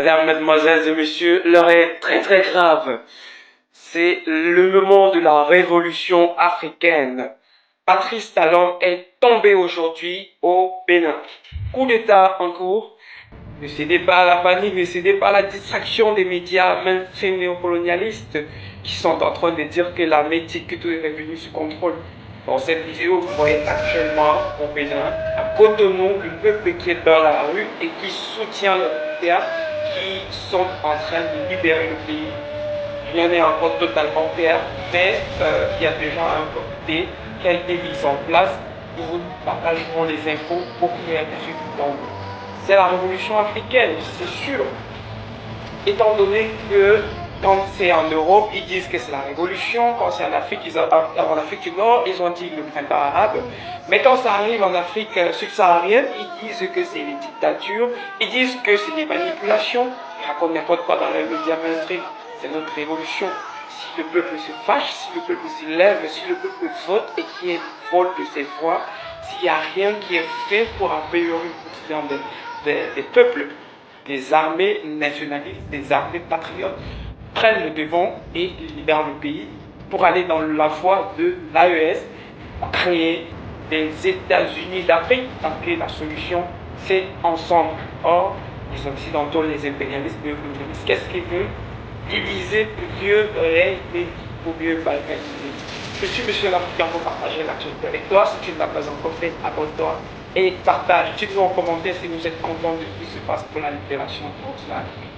Mesdames, mesdemoiselles et messieurs, l'heure est très grave. C'est le moment de la révolution africaine. Patrice Talon est tombé aujourd'hui au Bénin. Coup d'État en cours. Ne cédez pas à la panique, ne cédez pas à la distraction des médias mainstream néocolonialistes qui sont en train de dire que l'armée Ticutu est revenue sous contrôle. Dans cette vidéo, vous voyez actuellement au Bénin, à Cotonou, le peuple qui est dans la rue et qui soutient le théâtre, qui sont en train de libérer le pays. Rien n'est encore totalement clair, mais il y a déjà un comité qui a été mis en place. Nous vous partagerons les infos pour que les résultats. C'est la révolution africaine, c'est sûr. Étant donné que quand c'est en Europe, ils disent que c'est la révolution. Quand c'est en Afrique, en Afrique du Nord, ils ont dit le printemps arabe. Mais quand ça arrive en Afrique subsaharienne, ils disent que c'est une dictature. Ils disent que c'est des manipulations. Ils racontent n'importe quoi dans les médias mainstream. C'est notre révolution. Si le peuple se fâche, si le peuple se lève, si le peuple vote et qu'il y ait vol de ses voix, s'il n'y a rien qui est fait pour améliorer le quotidien des peuples, des armées nationalistes, des armées patriotes prennent le devant et libèrent le pays pour aller dans la voie de l'AES, créer des États-Unis d'Afrique, parce que la solution, c'est ensemble. Or, les Occidentaux, les impérialistes, qu'est-ce qu'ils veulent? Diviser pour mieux régner, pour mieux balkaniser. Je suis Monsieur l'Africain pour partager l'actualité avec toi. Si tu ne l'as pas encore fait, abonne-toi et partage. Dites-nous en commentaire si vous êtes content de ce qui se passe pour la libération de l'Afrique.